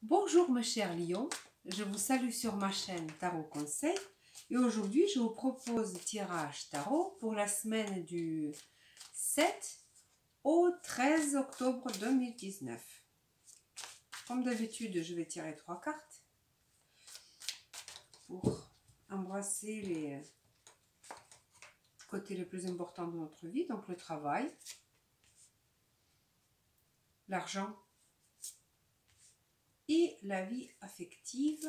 Bonjour mes chers lions, je vous salue sur ma chaîne Tarot Conseil et aujourd'hui je vous propose le tirage tarot pour la semaine du 7 au 13 octobre 2019. Comme d'habitude, je vais tirer 3 cartes pour embrasser les côtés les plus importants de notre vie, donc le travail, l'argent et la vie affective,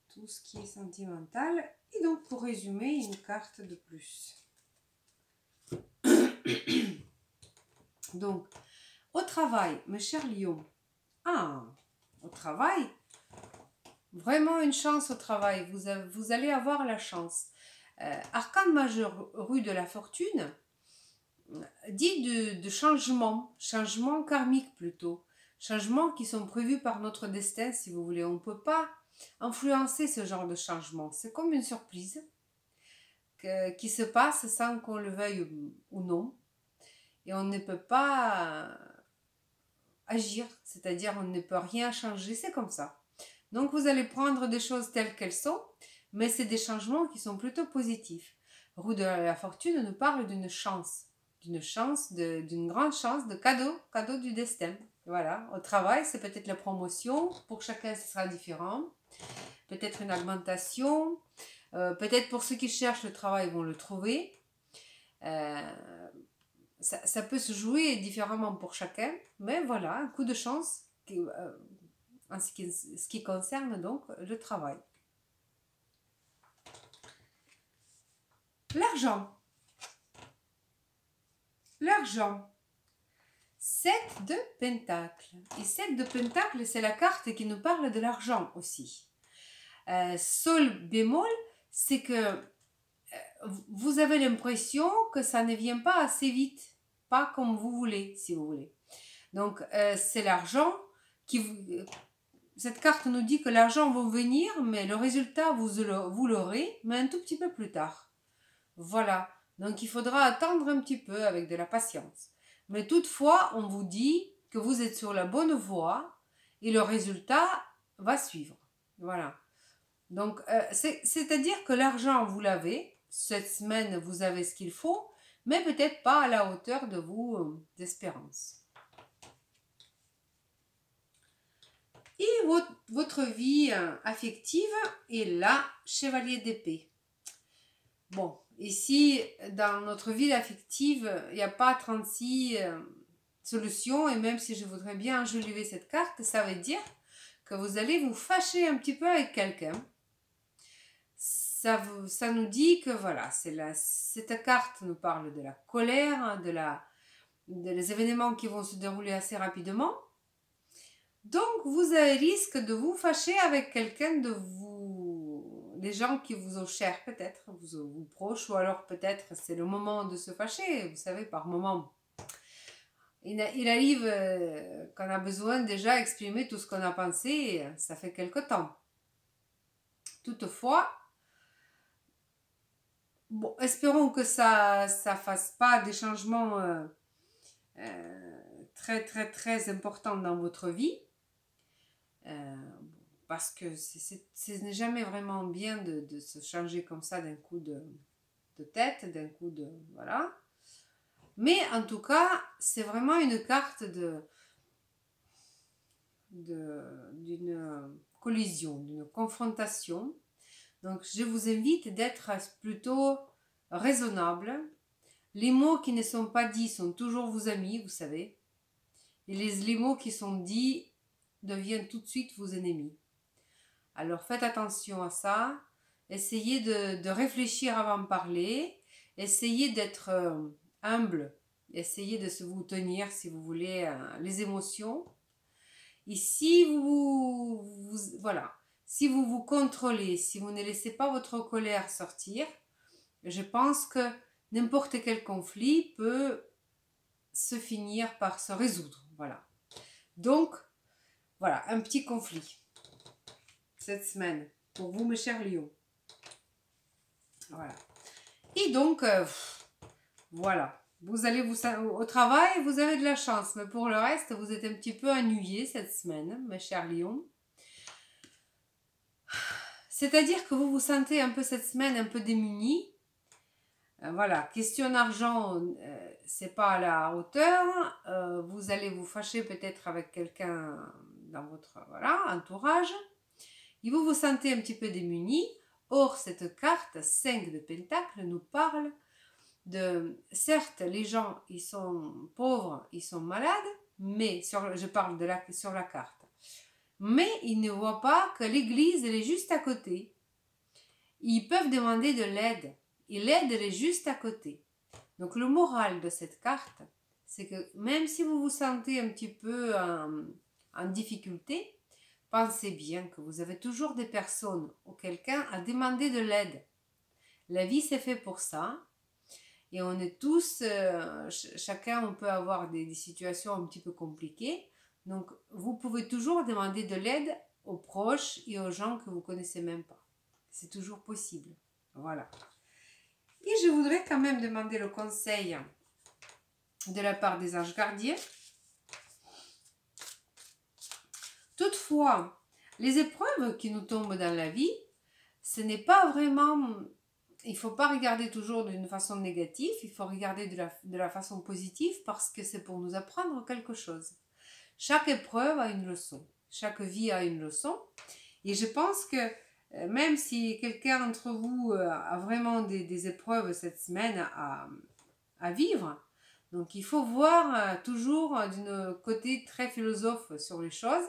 tout ce qui est sentimental. Et donc pour résumer, une carte de plus. Donc au travail, mes chers lions, au travail, vraiment une chance au travail, vous allez avoir la chance. Arcane majeur, rue de la fortune, dit de changement karmique plutôt, changements qui sont prévus par notre destin, si vous voulez. On ne peut pas influencer ce genre de changement. C'est comme une surprise qui se passe sans qu'on le veuille ou non. Et on ne peut pas agir, c'est-à-dire on ne peut rien changer, c'est comme ça. Donc vous allez prendre des choses telles qu'elles sont, mais c'est des changements qui sont plutôt positifs. Roue de la fortune nous parle d'une chance, d'une grande chance, de cadeau du destin. Voilà, au travail, c'est peut-être la promotion, pour chacun ce sera différent, peut-être une augmentation, peut-être pour ceux qui cherchent le travail, ils vont le trouver. Ça peut se jouer différemment pour chacun, mais voilà, un coup de chance en ce qui concerne donc le travail. L'argent. L'argent. 7 de Pentacles. Et 7 de Pentacles, c'est la carte qui nous parle de l'argent aussi. Sol bémol, c'est que vous avez l'impression que ça ne vient pas assez vite, pas comme vous voulez, si vous voulez. Donc, c'est l'argent cette carte nous dit que l'argent va venir, mais le résultat, vous l'aurez, mais un tout petit peu plus tard. Voilà. Donc, il faudra attendre un petit peu avec de la patience. Mais toutefois, on vous dit que vous êtes sur la bonne voie et le résultat va suivre. Voilà. Donc, c'est-à-dire que l'argent, vous l'avez. Cette semaine, vous avez ce qu'il faut, mais peut-être pas à la hauteur de vos espérances. Et votre vie affective est là, chevalier d'épée. Bon, ici, dans notre vie affective, il n'y a pas 36 solutions, et même si je voudrais bien enjoliver cette carte, ça veut dire que vous allez vous fâcher un petit peu avec quelqu'un. Ça nous dit que voilà, cette carte nous parle de la colère, des événements qui vont se dérouler assez rapidement. Donc, vous avez risque de vous fâcher avec quelqu'un des gens qui vous ont cher peut-être, vous proches, ou alors peut-être c'est le moment de se fâcher, vous savez, par moment. Il arrive qu'on a besoin déjà d'exprimer tout ce qu'on a pensé, ça fait quelque temps. Toutefois, bon, espérons que ça fasse pas des changements très très très importants dans votre vie. Parce que ce n'est jamais vraiment bien de se changer comme ça d'un coup de tête, d'un coup de... Voilà. Mais en tout cas, c'est vraiment une carte d'une collision, d'une confrontation. Donc, je vous invite d'être plutôt raisonnable. Les mots qui ne sont pas dits sont toujours vos amis, vous savez. Et les mots qui sont dits deviennent tout de suite vos ennemis. Alors faites attention à ça, essayez de réfléchir avant de parler, essayez d'être humble, essayez de vous tenir, si vous voulez, les émotions. Et si voilà, si vous vous contrôlez, si vous ne laissez pas votre colère sortir, je pense que n'importe quel conflit peut se finir par se résoudre. Voilà. Donc, voilà, un petit conflit cette semaine pour vous, mes chers lions. Voilà. Et donc, voilà. Vous allez au travail, vous avez de la chance, mais pour le reste, vous êtes un petit peu ennuyé cette semaine, mes chers lions. C'est-à-dire que vous vous sentez un peu cette semaine un peu démunis. Voilà, question d'argent, c'est pas à la hauteur. Vous allez vous fâcher peut-être avec quelqu'un dans votre entourage. Et vous vous sentez un petit peu démunis. Or, cette carte 5 de Pentacle nous parle de, certes, les gens, ils sont pauvres, ils sont malades, mais je parle sur la carte. Mais ils ne voient pas que l'église, elle est juste à côté. Ils peuvent demander de l'aide. Et l'aide, elle est juste à côté. Donc, le moral de cette carte, c'est que même si vous vous sentez un petit peu en difficulté, pensez bien que vous avez toujours des personnes ou quelqu'un à demander de l'aide. La vie, c'est fait pour ça. Et on est tous, chacun, on peut avoir des situations un petit peu compliquées. Donc, vous pouvez toujours demander de l'aide aux proches et aux gens que vous ne connaissez même pas. C'est toujours possible. Voilà. Et je voudrais quand même demander le conseil de la part des anges gardiens. Toutefois, les épreuves qui nous tombent dans la vie, ce n'est pas vraiment... Il ne faut pas regarder toujours d'une façon négative, il faut regarder de la façon positive parce que c'est pour nous apprendre quelque chose. Chaque épreuve a une leçon, chaque vie a une leçon. Et je pense que même si quelqu'un d'entre vous a vraiment des épreuves cette semaine à vivre, donc il faut voir toujours d'un côté très philosophe sur les choses.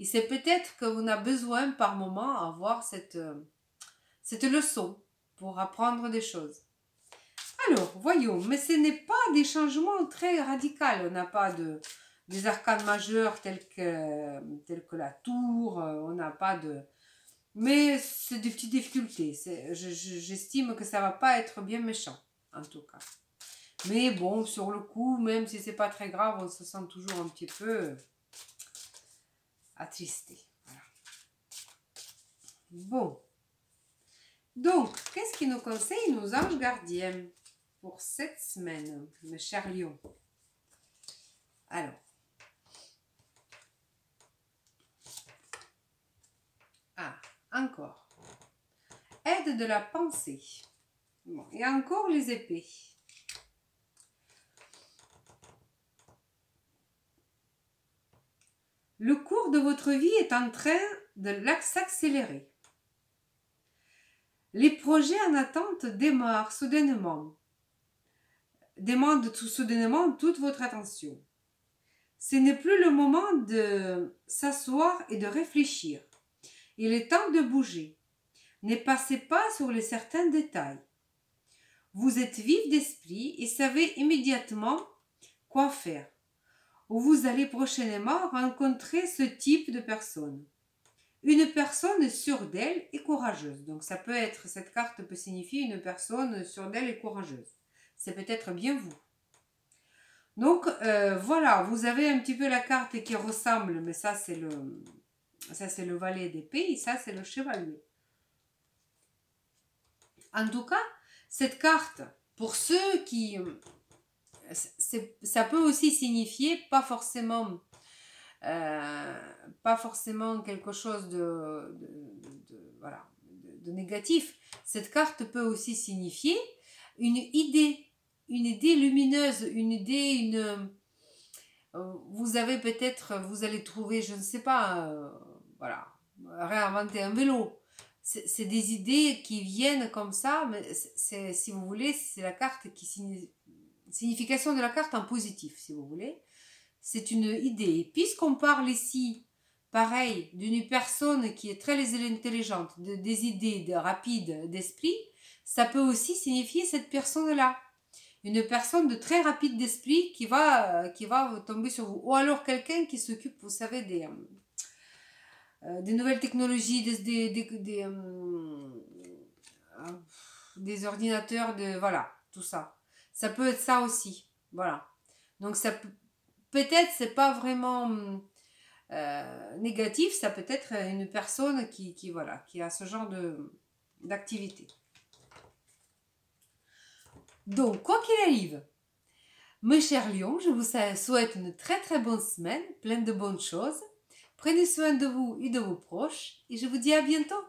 Et c'est peut-être qu'on a besoin par moment d'avoir cette leçon pour apprendre des choses. Alors, voyons, mais ce n'est pas des changements très radicaux. On n'a pas des arcanes majeures tels que la tour, on n'a pas de... Mais c'est des petites difficultés. J'estime que ça va pas être bien méchant, en tout cas. Mais bon, sur le coup, même si c'est pas très grave, on se sent toujours un petit peu attristé. Voilà. Bon. Donc, qu'est-ce qui nous conseille nos anges gardiens pour cette semaine, mes chers lions? Alors. Ah, encore. Aide de la pensée. Bon, et encore les épées. Le cours de votre vie est en train de s'accélérer. Les projets en attente démarrent soudainement. Demandent tout soudainement toute votre attention. Ce n'est plus le moment de s'asseoir et de réfléchir. Il est temps de bouger. Ne passez pas sur les certains détails. Vous êtes vif d'esprit et savez immédiatement quoi faire. Vous allez prochainement rencontrer ce type de personne. Une personne sûre d'elle et courageuse. Donc ça peut être, cette carte peut signifier une personne sûre d'elle et courageuse. C'est peut-être bien vous. Donc voilà, vous avez un petit peu la carte qui ressemble, mais ça c'est le valet d'épée et ça c'est le chevalier. En tout cas, cette carte, pour ceux qui... ça peut aussi signifier pas forcément quelque chose de négatif. Cette carte peut aussi signifier une idée lumineuse, vous avez peut-être, vous allez trouver, je ne sais pas, réinventer un vélo. C'est des idées qui viennent comme ça, mais si vous voulez, c'est la carte signification de la carte en positif, si vous voulez. C'est une idée. Puisqu'on parle ici, pareil, d'une personne qui est très intelligente, des idées rapides d'esprit, ça peut aussi signifier cette personne-là. Une personne de très rapide d'esprit qui va tomber sur vous. Ou alors quelqu'un qui s'occupe, vous savez, des nouvelles technologies, des ordinateurs, voilà, tout ça. Ça peut être ça aussi. Voilà. Donc ça peut-être c'est pas vraiment négatif, ça peut être une personne qui a ce genre d'activité. Donc, quoi qu'il arrive, Mes chers lions, je vous souhaite une très très bonne semaine, pleine de bonnes choses. Prenez soin de vous et de vos proches et je vous dis à bientôt.